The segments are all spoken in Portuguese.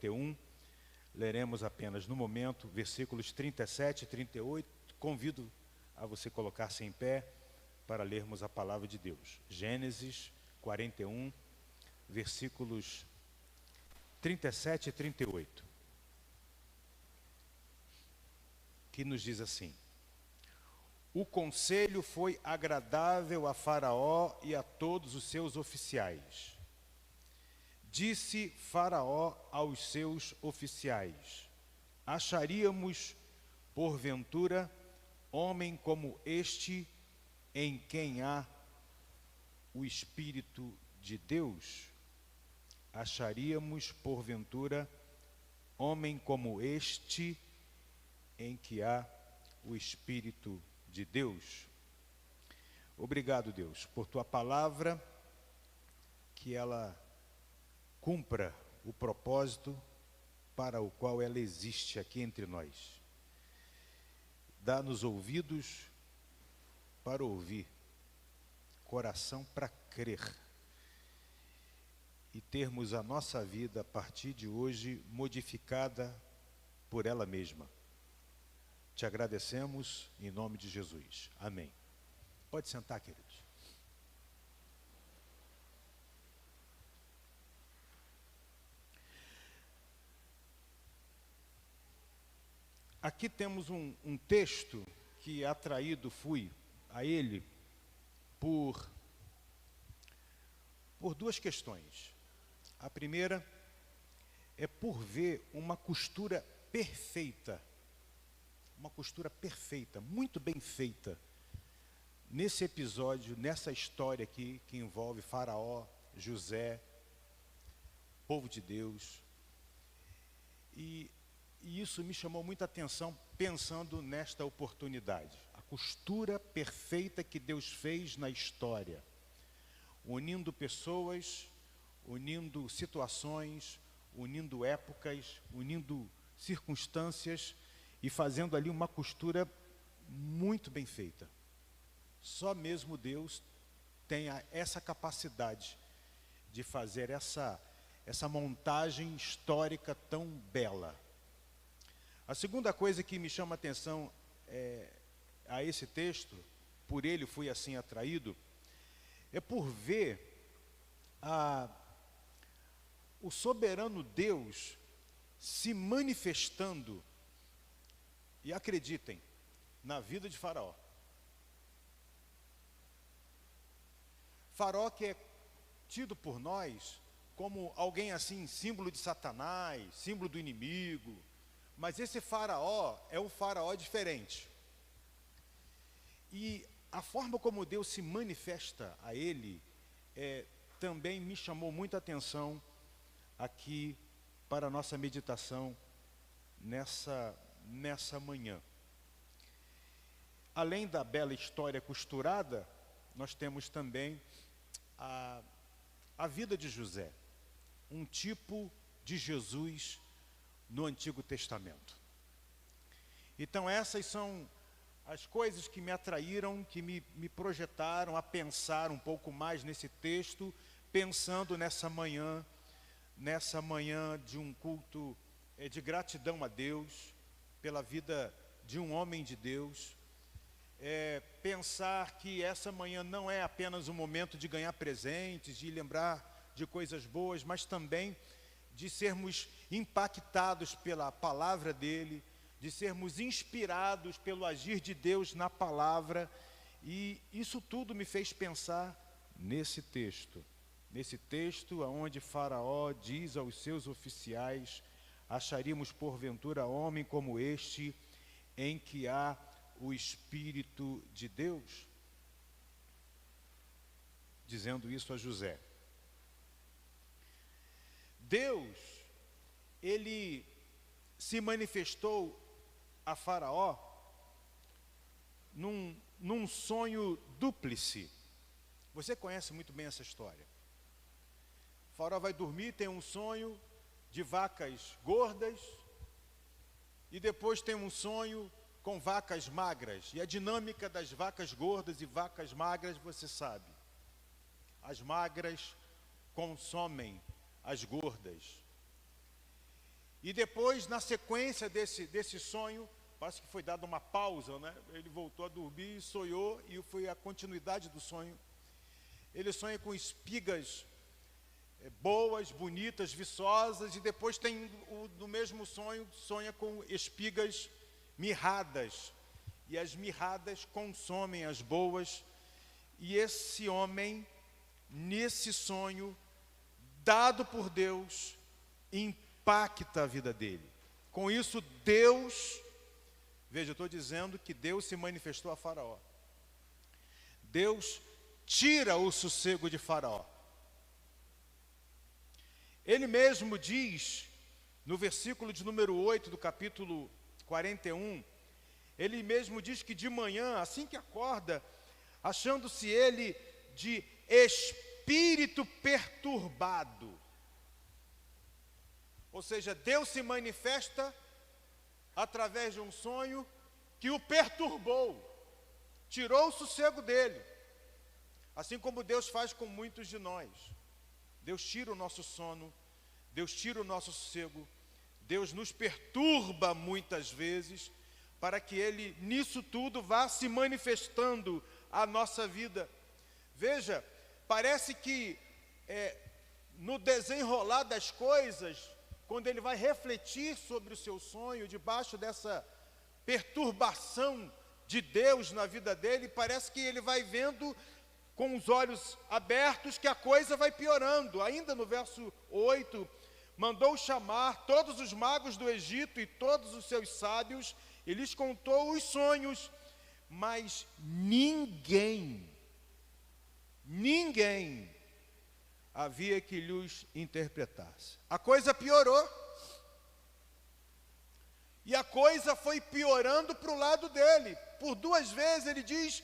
41. Leremos apenas no momento versículos 37 e 38. Convido a você colocar-se em pé para lermos a palavra de Deus. Gênesis 41, versículos 37 e 38. Que nos diz assim: o conselho foi agradável a Faraó e a todos os seus oficiais. Disse Faraó aos seus oficiais: acharíamos, porventura, homem como este, em quem há o Espírito de Deus? Acharíamos, porventura, homem como este, em que há o Espírito de Deus? Obrigado, Deus, por tua palavra, que ela cumpra o propósito para o qual ela existe aqui entre nós. Dá-nos ouvidos para ouvir, coração para crer, e termos a nossa vida a partir de hoje modificada por ela mesma. Te agradecemos em nome de Jesus. Amém. Pode sentar, queridos. Aqui temos um texto que atraído fui a ele por duas questões. A primeira é por ver uma costura perfeita, muito bem feita, nesse episódio, nessa história aqui, que envolve Faraó, José, povo de Deus. E isso me chamou muita atenção pensando nesta oportunidade. A costura perfeita que Deus fez na história, unindo pessoas, unindo situações, unindo épocas, unindo circunstâncias e fazendo ali uma costura muito bem feita. Só mesmo Deus tem essa capacidade de fazer essa montagem histórica tão bela. A segunda coisa que me chama a atenção a esse texto, por ele fui assim atraído, é por ver o soberano Deus se manifestando, e acreditem, na vida de Faraó. Faraó, que é tido por nós como alguém assim, símbolo de Satanás, símbolo do inimigo, mas esse Faraó é um Faraó diferente. E a forma como Deus se manifesta a ele também me chamou muita atenção aqui para a nossa meditação nessa manhã. Além da bela história costurada, nós temos também a vida de José, um tipo de Jesus no Antigo Testamento. Então essas são as coisas que me atraíram, que me projetaram a pensar um pouco mais nesse texto, pensando nessa manhã de um culto de gratidão a Deus, pela vida de um homem de Deus. Pensar que essa manhã não é apenas um momento de ganhar presentes, de lembrar de coisas boas, mas também de sermos impactados pela palavra dele, de sermos inspirados pelo agir de Deus na palavra. E isso tudo me fez pensar nesse texto onde Faraó diz aos seus oficiais: acharíamos porventura homem como este, em que há o Espírito de Deus? Dizendo isso a José. Deus, ele se manifestou a Faraó num sonho dúplice. Você conhece muito bem essa história. Faraó vai dormir, tem um sonho de vacas gordas, e depois tem um sonho com vacas magras. E a dinâmica das vacas gordas e vacas magras, você sabe. As magras consomem as gordas. E depois, na sequência desse sonho, parece que foi dada uma pausa, né? Ele voltou a dormir, sonhou, e foi a continuidade do sonho. Ele sonha com espigas boas, bonitas, viçosas, e depois tem, no mesmo sonho, sonha com espigas mirradas. E as mirradas consomem as boas. E esse homem, nesse sonho, dado por Deus, impacta a vida dele. Com isso, Deus, veja, eu estou dizendo que Deus se manifestou a Faraó. Deus tira o sossego de Faraó. Ele mesmo diz, no versículo de número 8 do capítulo 41, ele mesmo diz que de manhã, assim que acorda, achando-se ele de espírito perturbado. Ou seja, Deus se manifesta através de um sonho que o perturbou, tirou o sossego dele. Assim como Deus faz com muitos de nós. Deus tira o nosso sono, Deus tira o nosso sossego, Deus nos perturba muitas vezes, para que Ele, nisso tudo, vá se manifestando a nossa vida. Veja, parece que no desenrolar das coisas, quando ele vai refletir sobre o seu sonho, debaixo dessa perturbação de Deus na vida dele, parece que ele vai vendo com os olhos abertos que a coisa vai piorando. Ainda no verso 8, mandou chamar todos os magos do Egito e todos os seus sábios, e lhes contou os sonhos, mas ninguém havia que lhes interpretasse. A coisa piorou. E a coisa foi piorando para o lado dele. Por 2 vezes ele diz,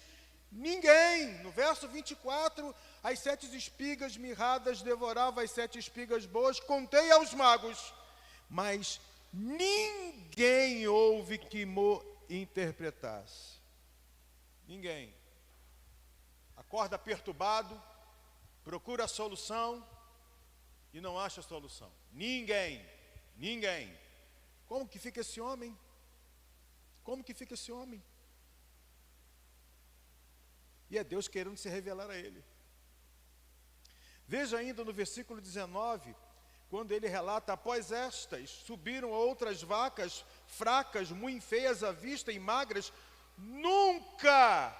ninguém. No verso 24, as 7 espigas mirradas devoravam as 7 espigas boas. Contei aos magos, mas ninguém houve que mo interpretasse. Ninguém. Acorda perturbado, procura a solução e não acha a solução. Ninguém. Como que fica esse homem? Como que fica esse homem? E é Deus querendo se revelar a ele. Veja ainda no versículo 19, quando ele relata, após estas, subiram outras vacas fracas, muito feias à vista e magras, nunca,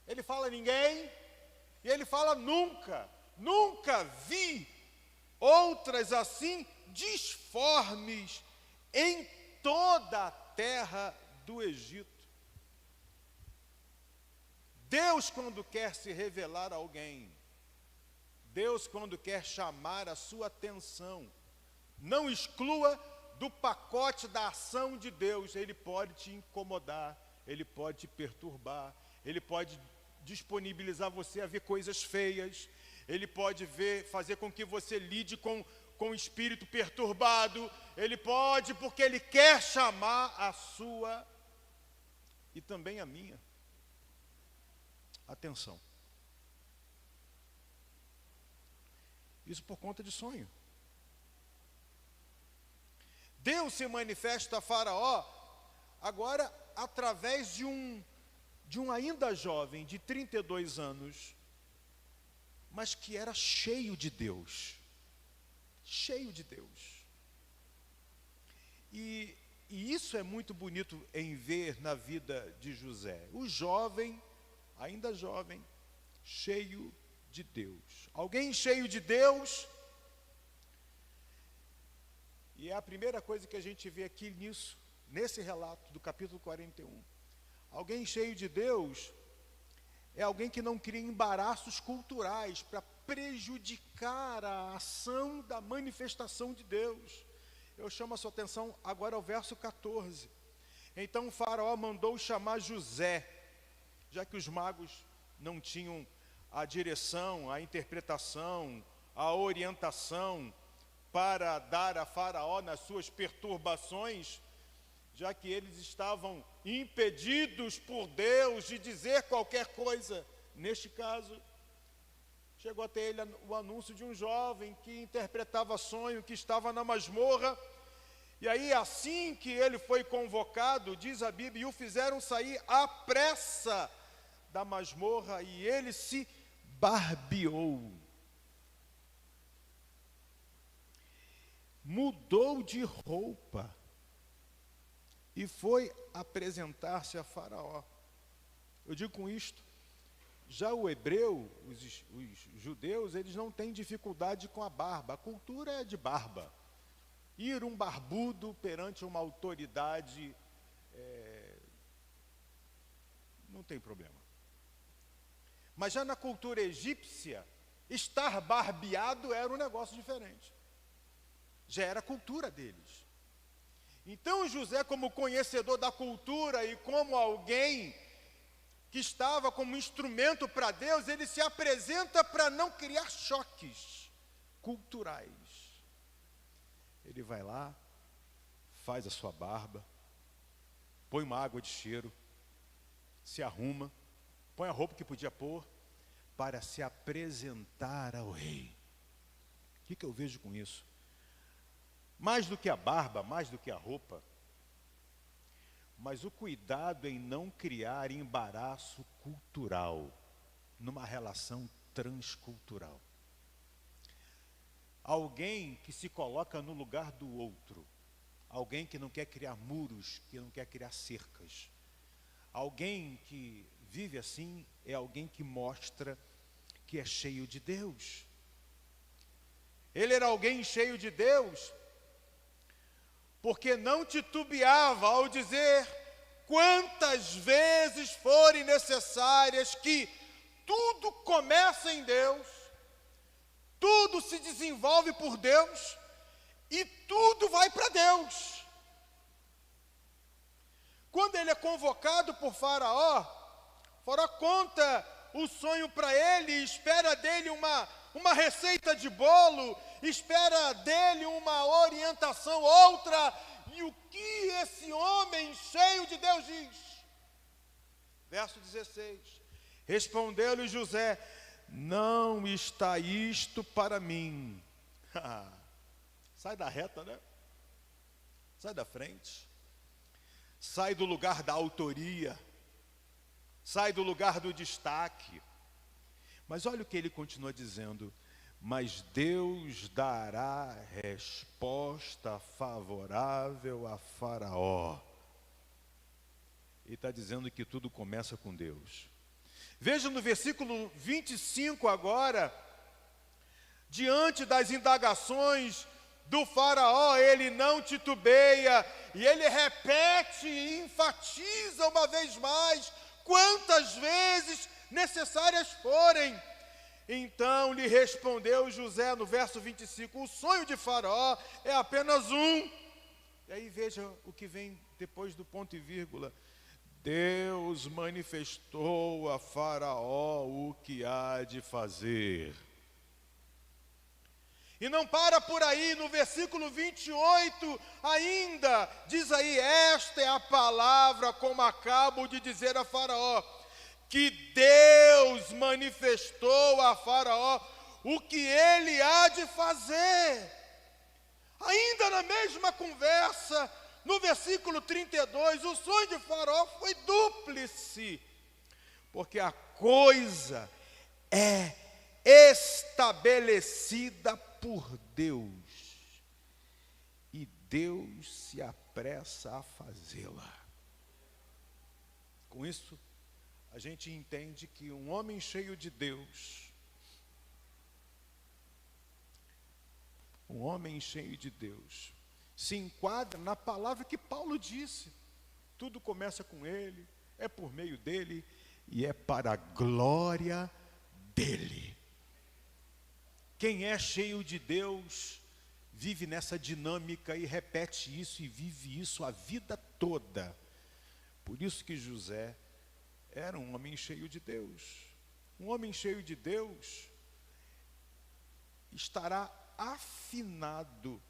ele fala ninguém, e ele fala nunca vi outras assim disformes em toda a terra do Egito. Deus, quando quer se revelar a alguém, Deus, quando quer chamar a sua atenção, não exclua do pacote da ação de Deus. Ele pode te incomodar, ele pode te perturbar, ele pode disponibilizar você a ver coisas feias, ele pode fazer com que você lide com o espírito perturbado, ele pode, porque ele quer chamar a sua e também a minha atenção. Isso por conta de sonho. Deus se manifesta a Faraó agora através de um ainda jovem de 32 anos, mas que era cheio de Deus. Cheio de Deus. E isso é muito bonito em ver na vida de José. O jovem, ainda jovem, cheio de Deus. Alguém cheio de Deus. E é a primeira coisa que a gente vê aqui nesse relato do capítulo 41. Alguém cheio de Deus é alguém que não cria embaraços culturais para prejudicar a ação da manifestação de Deus. Eu chamo a sua atenção agora ao verso 14. Então o faraó mandou chamar José, já que os magos não tinham a direção, a interpretação, a orientação para dar a Faraó nas suas perturbações, já que eles estavam impedidos por Deus de dizer qualquer coisa. Neste caso, chegou até ele o anúncio de um jovem que interpretava sonho, que estava na masmorra. E aí, assim que ele foi convocado, diz a Bíblia, e o fizeram sair à pressa da masmorra, e ele se barbeou. Mudou de roupa e foi apresentar-se a Faraó. Eu digo com isto, já o hebreu, os judeus, eles não têm dificuldade com a barba. A cultura é de barba. Ir um barbudo perante uma autoridade, não tem problema. Mas já na cultura egípcia, estar barbeado era um negócio diferente. Já era a cultura deles. Então José, como conhecedor da cultura e como alguém que estava como instrumento para Deus, ele se apresenta para não criar choques culturais. Ele vai lá, faz a sua barba, põe uma água de cheiro, se arruma, põe a roupa que podia pôr, para se apresentar ao rei. O que eu vejo com isso? Mais do que a barba, mais do que a roupa, mas o cuidado em não criar embaraço cultural numa relação transcultural. Alguém que se coloca no lugar do outro, alguém que não quer criar muros, que não quer criar cercas. Alguém que vive assim é alguém que mostra que é cheio de Deus. Ele era alguém cheio de Deus, porque não titubeava ao dizer quantas vezes forem necessárias, que tudo começa em Deus, tudo se desenvolve por Deus e tudo vai para Deus. Quando ele é convocado por Faraó, Faraó conta o sonho para ele, espera dele uma receita de bolo, espera dele uma orientação, outra. E o que esse homem cheio de Deus diz? Verso 16. Respondeu-lhe José: não está isto para mim. Sai da reta, né? Sai da frente. Sai do lugar da autoria. Sai do lugar do destaque. Mas olha o que ele continua dizendo: mas Deus dará resposta favorável a Faraó. Ele está dizendo que tudo começa com Deus. Veja no versículo 25 agora, diante das indagações do Faraó, ele não titubeia, e ele repete e enfatiza uma vez mais, quantas vezes necessárias forem. Então lhe respondeu José no verso 25, o sonho de Faraó é apenas um. E aí veja o que vem depois do ponto e vírgula. Deus manifestou a Faraó o que há de fazer. E não para por aí, no versículo 28 ainda, diz aí, esta é a palavra como acabo de dizer a Faraó, que Deus manifestou a Faraó o que ele há de fazer. Ainda na mesma conversa, no versículo 32, o sonho de Faraó foi dúplice, porque a coisa é estabelecida por Deus, e Deus se apressa a fazê-la. Com isso, a gente entende que um homem cheio de Deus, se enquadra na palavra que Paulo disse. Tudo começa com ele, é por meio dele e é para a glória dele. Quem é cheio de Deus vive nessa dinâmica e repete isso e vive isso a vida toda. Por isso que José era um homem cheio de Deus. Um homem cheio de Deus estará afinado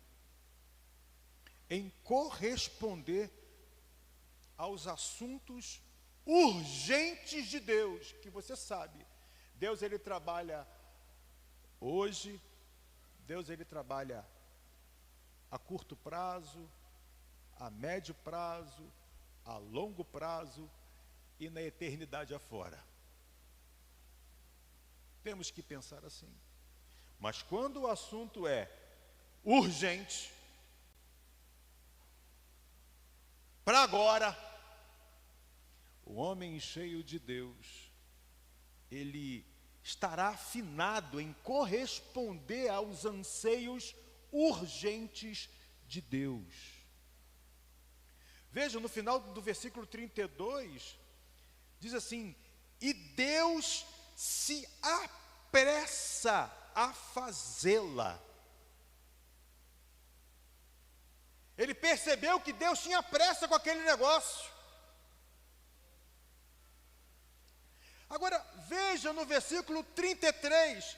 em corresponder aos assuntos urgentes de Deus, que você sabe, Deus ele trabalha Hoje, Deus ele trabalha a curto prazo, a médio prazo, a longo prazo e na eternidade afora. Temos que pensar assim. Mas quando o assunto é urgente, para agora, o homem cheio de Deus, ele estará afinado em corresponder aos anseios urgentes de Deus. Veja, no final do versículo 32, diz assim: e Deus se apressa a fazê-la. Ele percebeu que Deus tinha pressa com aquele negócio. Agora, veja no versículo 33,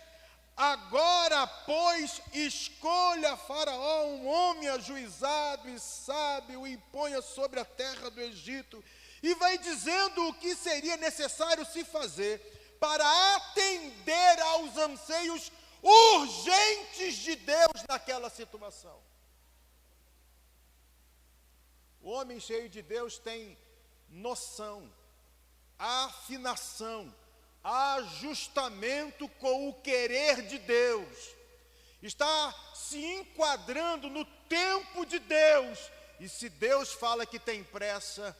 agora, pois, escolha Faraó um homem ajuizado e sábio e ponha sobre a terra do Egito, e vai dizendo o que seria necessário se fazer para atender aos anseios urgentes de Deus naquela situação. O homem cheio de Deus tem noção, afinação, ajustamento com o querer de Deus, está se enquadrando no tempo de Deus, e se Deus fala que tem pressa,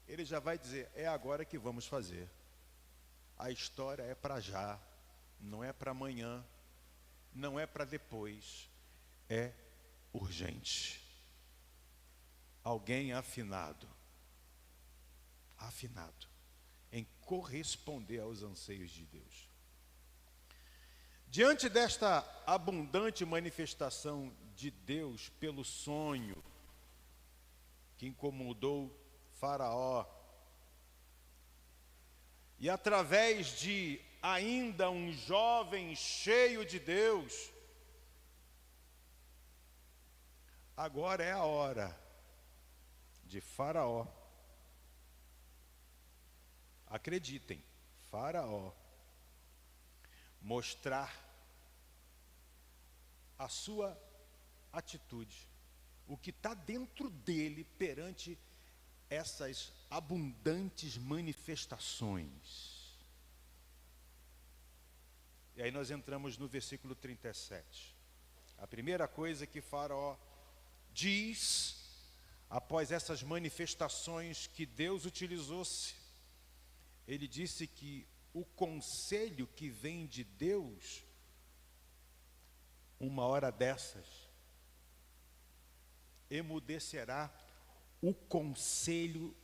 ele já vai dizer, é agora que vamos fazer. A história é para já, não é para amanhã, não é para depois, é urgente. Alguém afinado em corresponder aos anseios de Deus. Diante desta abundante manifestação de Deus pelo sonho que incomodou Faraó, e através de ainda um jovem cheio de Deus, agora é a hora de Faraó, acreditem, Faraó, mostrar a sua atitude, o que está dentro dele perante essas abundantes manifestações. E aí nós entramos no versículo 37. A primeira coisa que Faraó diz, após essas manifestações que Deus utilizou-se, ele disse que o conselho que vem de Deus, uma hora dessas, emudecerá o conselho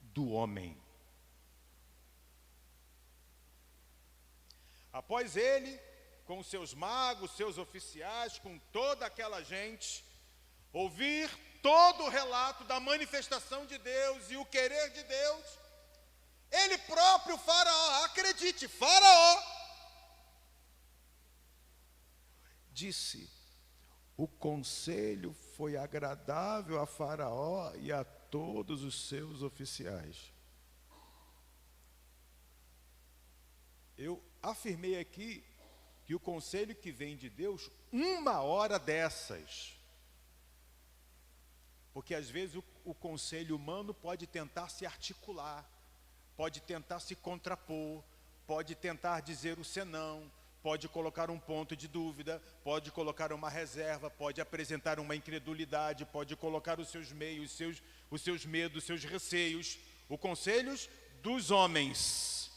do homem. Após ele, com seus magos, seus oficiais, com toda aquela gente, ouvir todo o relato da manifestação de Deus e o querer de Deus, ele próprio, Faraó, acredite, Faraó, disse, o conselho foi agradável a Faraó e a todos os seus oficiais. Eu afirmei aqui que o conselho que vem de Deus, uma hora dessas, porque às vezes o conselho humano pode tentar se articular, pode tentar se contrapor, pode tentar dizer o senão, pode colocar um ponto de dúvida, pode colocar uma reserva, pode apresentar uma incredulidade, pode colocar os seus meios, os seus medos, os seus receios, os conselhos dos homens.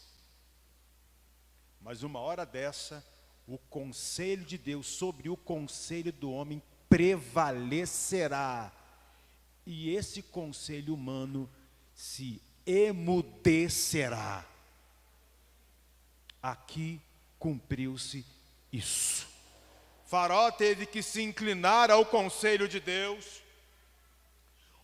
Mas uma hora dessa, o conselho de Deus sobre o conselho do homem prevalecerá. E esse conselho humano se emudecerá. Aqui cumpriu-se isso. Faraó teve que se inclinar ao conselho de Deus.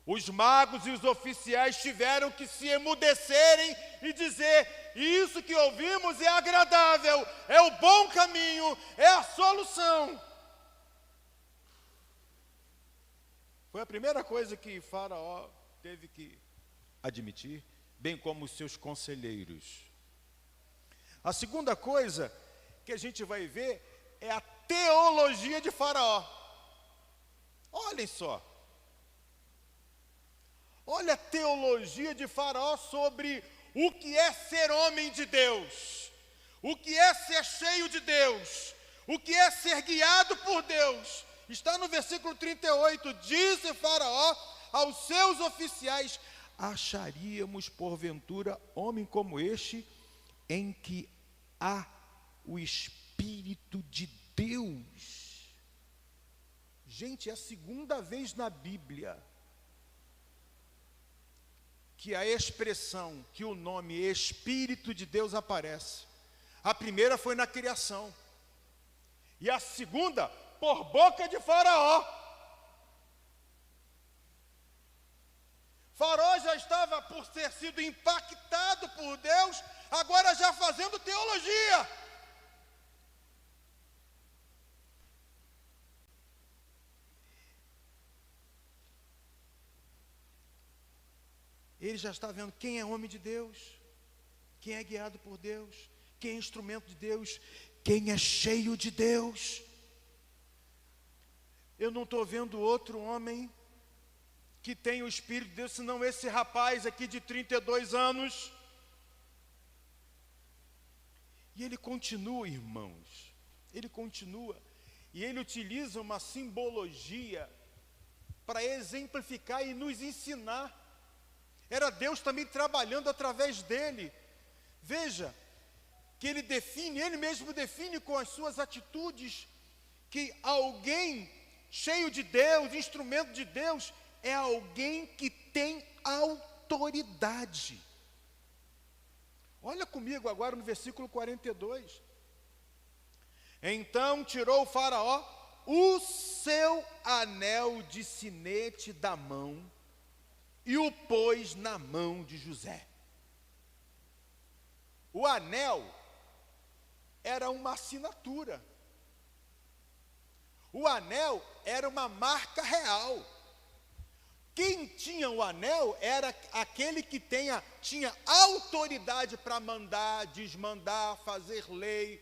Os magos e os oficiais tiveram que se emudecerem e dizer, isso que ouvimos é agradável, é o bom caminho, é a solução. Foi a primeira coisa que Faraó teve que admitir, bem como os seus conselheiros. A segunda coisa que a gente vai ver é a teologia de Faraó. Olhem só. Olha a teologia de Faraó sobre o que é ser homem de Deus, o que é ser cheio de Deus, o que é ser guiado por Deus. Está no versículo 38, disse Faraó aos seus oficiais: acharíamos porventura homem como este, em que há o Espírito de Deus? Gente, é a segunda vez na Bíblia que a expressão, que o nome Espírito de Deus aparece. A primeira foi na criação, e a segunda por boca de Faraó. Faraó já estava por ter sido impactado por Deus, agora já fazendo teologia. Ele já está vendo quem é homem de Deus, quem é guiado por Deus, quem é instrumento de Deus, quem é cheio de Deus. Eu não estou vendo outro homem que tem o Espírito de Deus, senão esse rapaz aqui de 32 anos. E ele continua, irmãos, ele continua, e ele utiliza uma simbologia para exemplificar e nos ensinar. Era Deus também trabalhando através dele. Veja, que ele mesmo define com as suas atitudes, que alguém cheio de Deus, instrumento de Deus, é alguém que tem autoridade. Olha comigo agora no versículo 42. Então tirou o Faraó o seu anel de sinete da mão e o pôs na mão de José. O anel era uma assinatura. O anel era uma marca real. Quem tinha o anel era aquele que tinha autoridade para mandar, desmandar, fazer lei.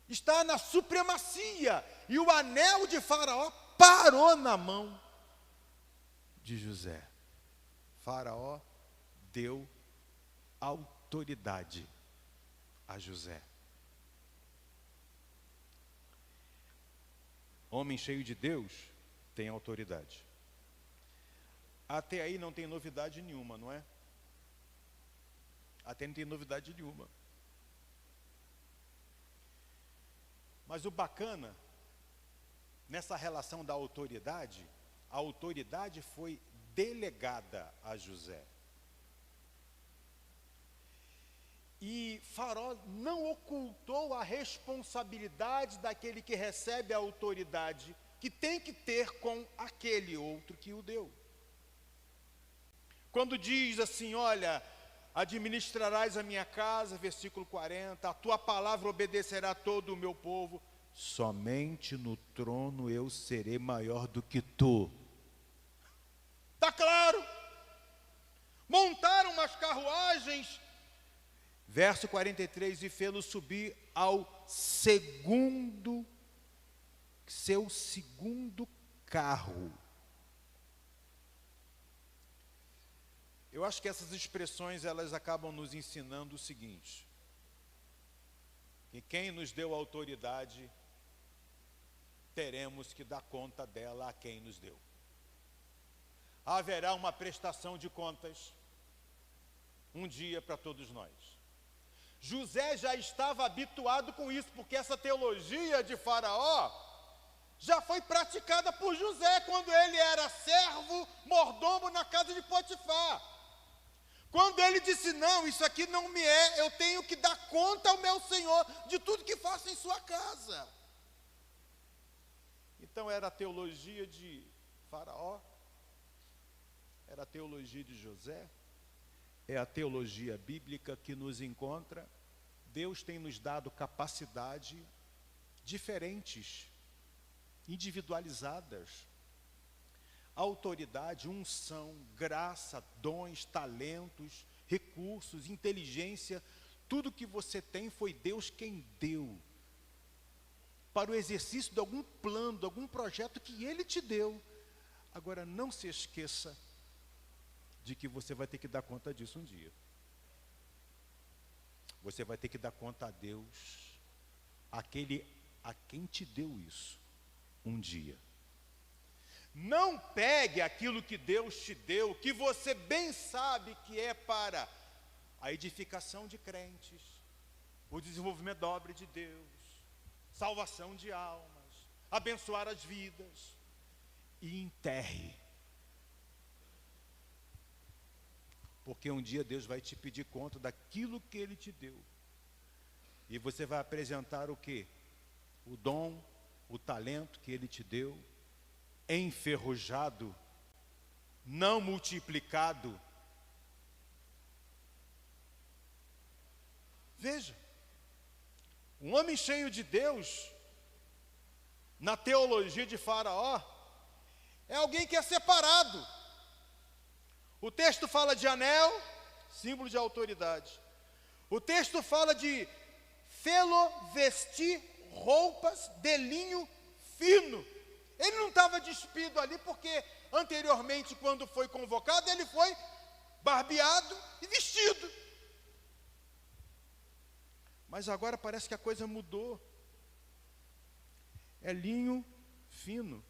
Está na supremacia. E o anel de Faraó parou na mão de José. Faraó deu autoridade a José. Homem cheio de Deus tem autoridade. Até aí não tem novidade nenhuma, não é? Até não tem novidade nenhuma. Mas o bacana, nessa relação da autoridade, a autoridade foi delegada a José. E Faraó não ocultou a responsabilidade daquele que recebe a autoridade, que tem que ter com aquele outro que o deu. Quando diz assim, olha, administrarás a minha casa, versículo 40, a tua palavra obedecerá a todo o meu povo, somente no trono eu serei maior do que tu. Está claro? Montaram umas carruagens, verso 43, e fê-lo subir ao seu segundo carro. Eu acho que essas expressões, elas acabam nos ensinando o seguinte: que quem nos deu autoridade, teremos que dar conta dela a quem nos deu. Haverá uma prestação de contas, um dia para todos nós. José já estava habituado com isso, porque essa teologia de Faraó já foi praticada por José, quando ele era servo, mordomo na casa de Potifar. Quando ele disse, não, isso aqui não me é, eu tenho que dar conta ao meu Senhor de tudo que faço em sua casa. Então era a teologia de Faraó, era a teologia de José, é a teologia bíblica que nos encontra. Deus tem nos dado capacidade diferentes, individualizadas. Autoridade, unção, graça, dons, talentos, recursos, inteligência, tudo que você tem foi Deus quem deu. para o exercício de algum plano, de algum projeto que Ele te deu. Agora, não se esqueça de que você vai ter que dar conta disso um dia. Você vai ter que dar conta a Deus, aquele a quem te deu isso, um dia. Não pegue aquilo que Deus te deu, que você bem sabe que é para a edificação de crentes, o desenvolvimento da obra de Deus, salvação de almas, abençoar as vidas, e enterre. Porque um dia Deus vai te pedir conta daquilo que Ele te deu. E você vai apresentar o quê? O dom, o talento que Ele te deu, enferrujado, não multiplicado. Veja, um homem cheio de Deus, na teologia de Faraó, é alguém que é separado. O texto fala de anel, símbolo de autoridade. O texto fala de vestir roupas de linho fino. Ele não estava despido ali porque anteriormente, quando foi convocado, ele foi barbeado e vestido. Mas agora parece que a coisa mudou. É linho fino.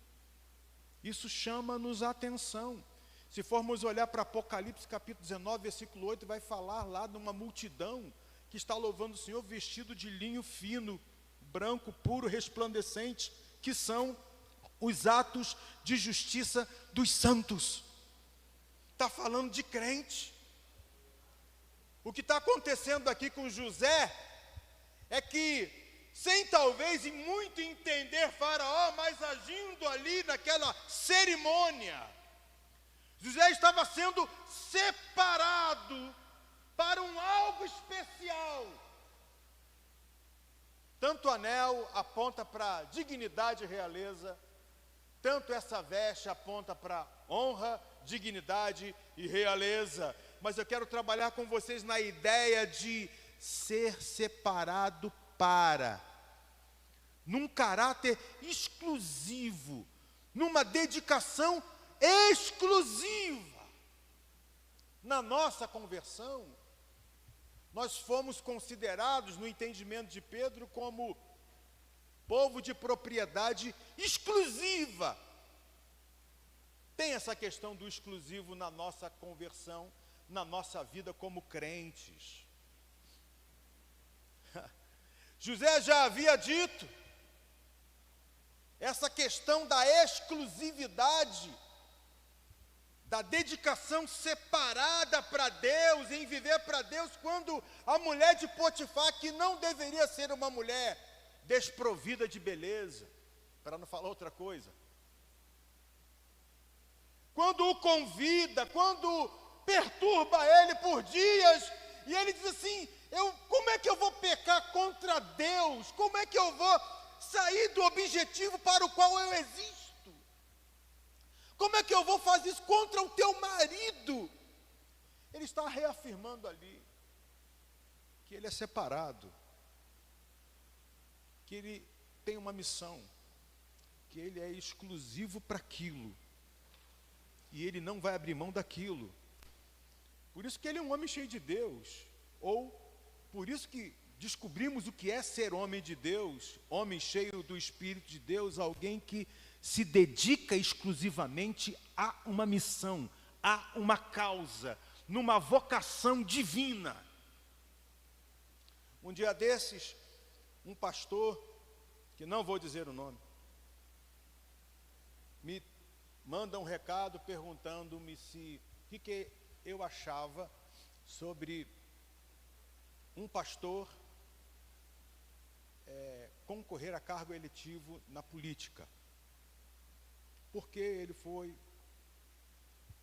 Isso chama-nos a atenção. Se formos olhar para Apocalipse capítulo 19, versículo 8, vai falar lá de uma multidão que está louvando o Senhor vestido de linho fino, branco, puro, resplandecente, que são os atos de justiça dos santos. Está falando de crente. O que está acontecendo aqui com José é que, sem talvez e muito entender Faraó, mas agindo ali naquela cerimônia, José estava sendo separado para um algo especial. Tanto o anel aponta para dignidade e realeza, tanto essa veste aponta para honra, dignidade e realeza. Mas eu quero trabalhar com vocês na ideia de ser separado para, num caráter exclusivo, numa dedicação exclusiva. Na nossa conversão, nós fomos considerados, no entendimento de Pedro, como povo de propriedade exclusiva. Tem essa questão do exclusivo na nossa conversão, na nossa vida como crentes. José já havia dito, essa questão da exclusividade, da dedicação separada para Deus, em viver para Deus, quando a mulher de Potifar, que não deveria ser uma mulher desprovida de beleza, para não falar outra coisa, quando o convida, quando perturba ele por dias, e ele diz assim, como é que eu vou pecar contra Deus? Como é que eu vou sair do objetivo para o qual eu existo? Como é que eu vou fazer isso contra o teu marido? Ele está reafirmando ali que ele é separado, que ele tem uma missão, que ele é exclusivo para aquilo, e ele não vai abrir mão daquilo. Por isso que ele é um homem cheio de Deus, ou por isso que descobrimos o que é ser homem de Deus, homem cheio do Espírito de Deus, alguém que se dedica exclusivamente a uma missão, a uma causa, numa vocação divina. Um dia desses, um pastor, que não vou dizer o nome, me manda um recado perguntando-me o que eu achava sobre um pastor concorrer a cargo eletivo na política. Porque ele foi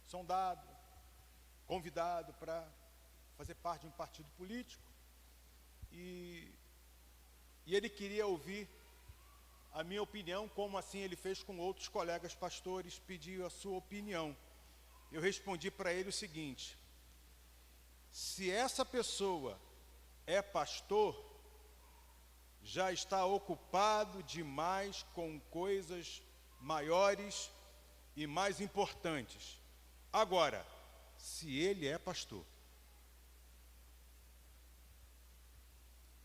sondado, convidado para fazer parte de um partido político, e ele queria ouvir a minha opinião, como assim ele fez com outros colegas pastores, pediu a sua opinião. Eu respondi para ele o seguinte: se essa pessoa é pastor, já está ocupado demais com coisas maiores e mais importantes. Agora, se ele é pastor,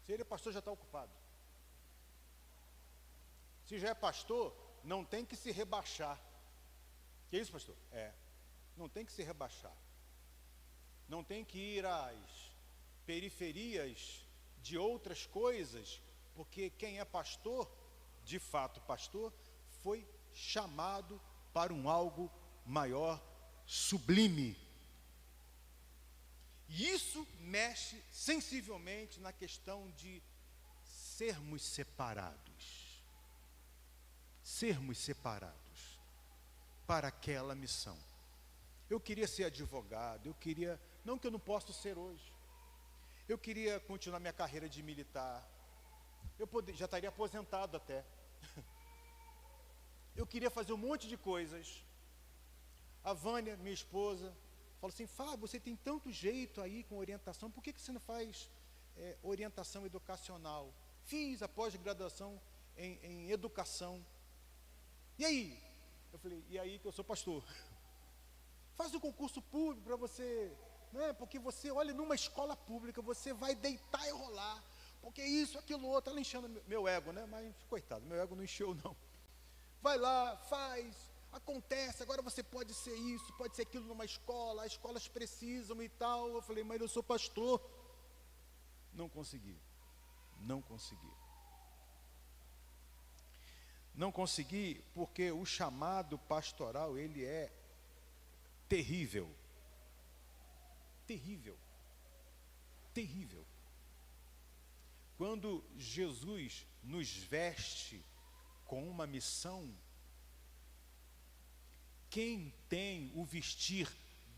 já está ocupado. Se já é pastor, não tem que se rebaixar. Que isso, pastor? Não tem que se rebaixar. Não tem que ir às periferias de outras coisas, porque quem é pastor, de fato pastor, foi chamado para um algo maior, sublime. E isso mexe sensivelmente na questão de sermos separados. Sermos separados para aquela missão. Eu queria ser advogado, não que eu não posso ser hoje. Eu queria continuar minha carreira de militar. Já estaria aposentado até. Eu queria fazer um monte de coisas. A Vânia, minha esposa, falou assim: Fábio, você tem tanto jeito aí com orientação, por que você não faz orientação educacional? Fiz a pós-graduação em educação. E aí? Eu falei: e aí que eu sou pastor? Faz um concurso público para você, né? Porque você, olha, numa escola pública, você vai deitar e rolar, porque isso, aquilo, outro. Ela enchendo meu ego, né? Mas, coitado, meu ego não encheu, não. Vai lá, faz, acontece, agora você pode ser isso, pode ser aquilo numa escola, as escolas precisam e tal. Eu falei: mas eu sou pastor. Não consegui. Não consegui porque o chamado pastoral, ele é terrível. Terrível. Quando Jesus nos veste com uma missão, quem tem o vestir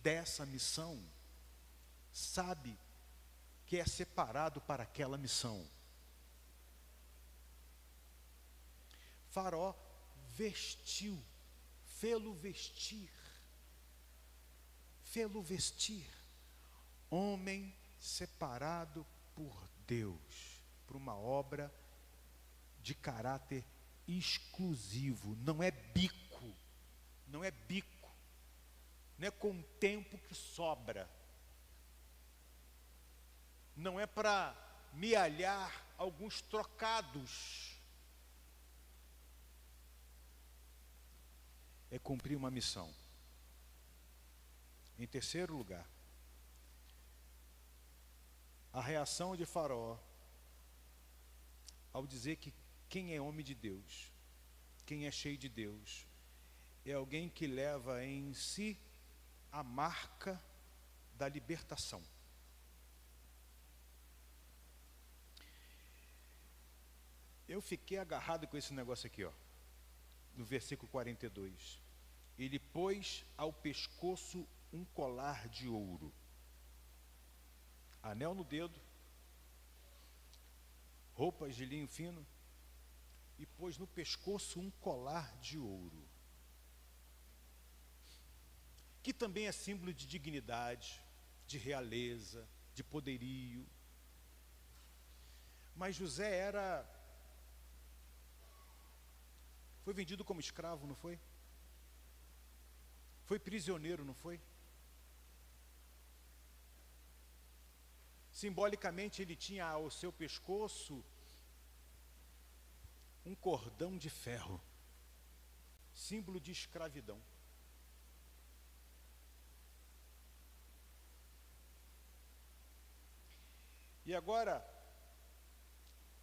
dessa missão, sabe que é separado para aquela missão. Faraó vestiu, fê-lo vestir, homem separado por Deus, para uma obra de caráter exclusivo. Não é bico, não é com o tempo que sobra, não é para me alhar alguns trocados, é cumprir uma missão. Em terceiro lugar, a reação de Faraó ao dizer que quem é homem de Deus, quem é cheio de Deus, é alguém que leva em si a marca da libertação. Eu fiquei agarrado com esse negócio aqui, ó, no versículo 42. Ele pôs ao pescoço um colar de ouro, anel no dedo, roupas de linho fino, e pôs no pescoço um colar de ouro, que também é símbolo de dignidade, de realeza, de poderio. Mas José foi vendido como escravo, não foi? Foi prisioneiro, não foi? Simbolicamente, ele tinha ao seu pescoço um cordão de ferro, símbolo de escravidão. E agora,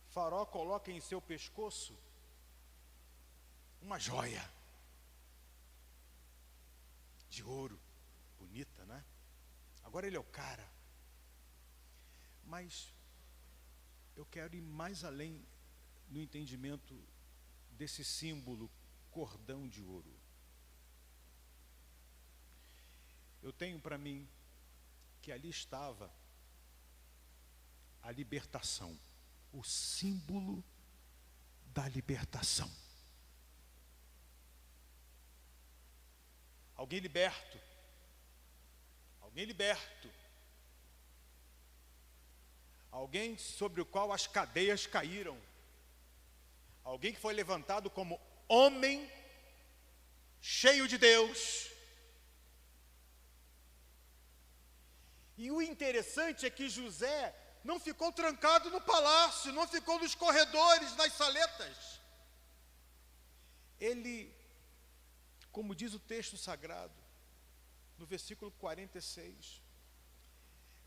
Faraó coloca em seu pescoço uma joia de ouro, bonita, né? Agora ele é o cara. Mas eu quero ir mais além no entendimento desse símbolo, cordão de ouro. Eu tenho para mim que ali estava a libertação, o símbolo da libertação. Alguém liberto, alguém sobre o qual as cadeias caíram, Alguém que foi levantado como homem cheio de Deus. E o interessante é que José não ficou trancado no palácio, não ficou nos corredores, nas saletas. Ele, como diz o texto sagrado, no versículo 46,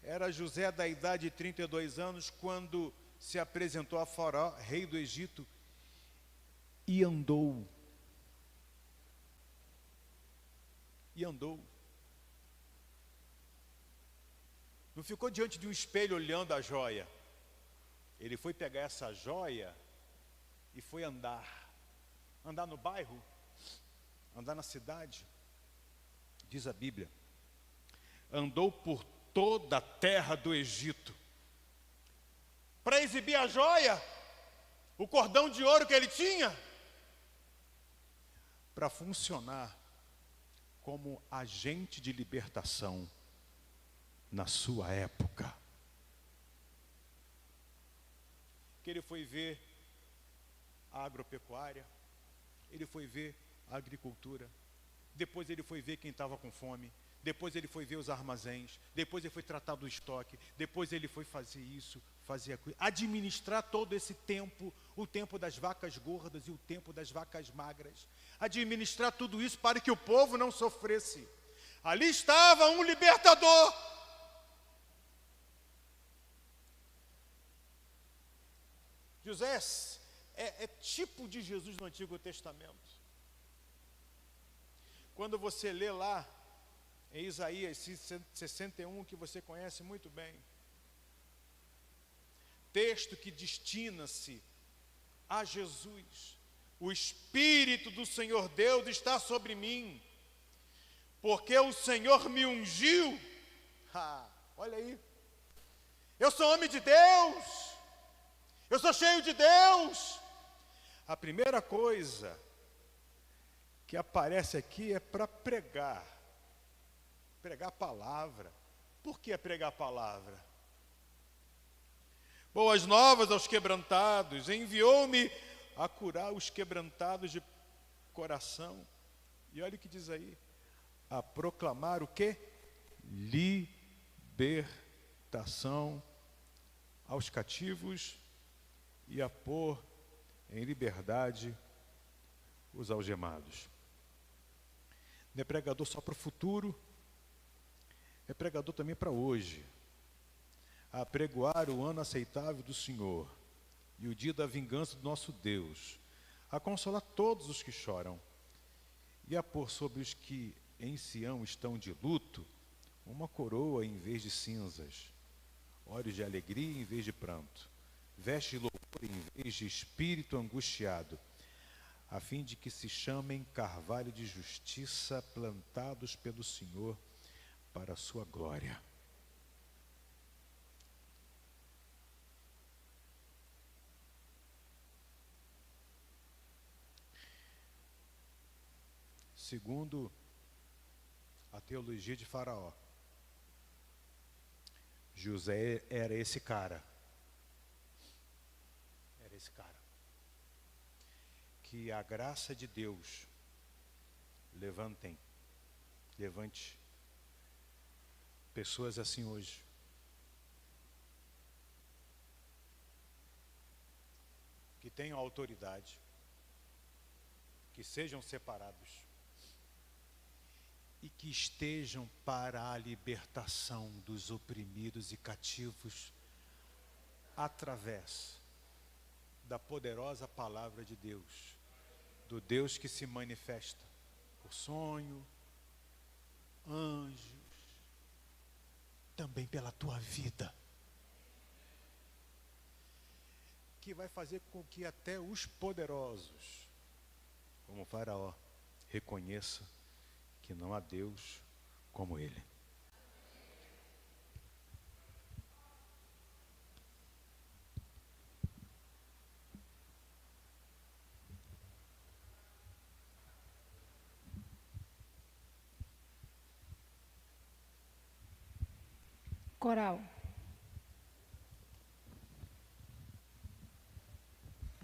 era José da idade de 32 anos quando se apresentou a Faraó, rei do Egito, e andou. E andou. Não ficou diante de um espelho olhando a joia. Ele foi pegar essa joia e foi andar. Andar no bairro, andar na cidade. Diz a Bíblia. Andou por toda a terra do Egito. Para exibir a joia, o cordão de ouro que ele tinha, para funcionar como agente de libertação na sua época. Que ele foi ver a agropecuária, ele foi ver a agricultura, depois ele foi ver quem estava com fome, depois ele foi ver os armazéns, depois ele foi tratar do estoque, depois ele foi fazer isso, fazer aquilo, administrar todo esse tempo, o tempo das vacas gordas e o tempo das vacas magras, administrar tudo isso para que o povo não sofresse. Ali estava um libertador. José é tipo de Jesus no Antigo Testamento. Quando você lê lá em Isaías 61, que você conhece muito bem, texto que destina-se a Jesus. O Espírito do Senhor Deus está sobre mim, porque o Senhor me ungiu. Olha aí, eu sou homem de Deus, eu sou cheio de Deus. A primeira coisa que aparece aqui é para pregar a palavra. Por que pregar a palavra? Boas novas aos quebrantados, enviou-me a curar os quebrantados de coração. E olha o que diz aí, a proclamar o quê? Libertação aos cativos e a pôr em liberdade os algemados. Não é pregador só para o futuro, é pregador também para hoje. A apregoar o ano aceitável do Senhor e o dia da vingança do nosso Deus, a consolar todos os que choram e a pôr sobre os que em Sião estão de luto uma coroa em vez de cinzas, olhos de alegria em vez de pranto, veste de louvor em vez de espírito angustiado, a fim de que se chamem carvalho de justiça, plantados pelo Senhor para a sua glória. Segundo a teologia de Faraó, José era esse cara. Era esse cara. Que a graça de Deus levante pessoas assim hoje. Que tenham autoridade, que sejam separados e que estejam para a libertação dos oprimidos e cativos através da poderosa palavra de Deus, do Deus que se manifesta por sonho, anjos, também pela tua vida, que vai fazer com que até os poderosos, como Faraó, reconheçam que não há Deus como Ele. Coral.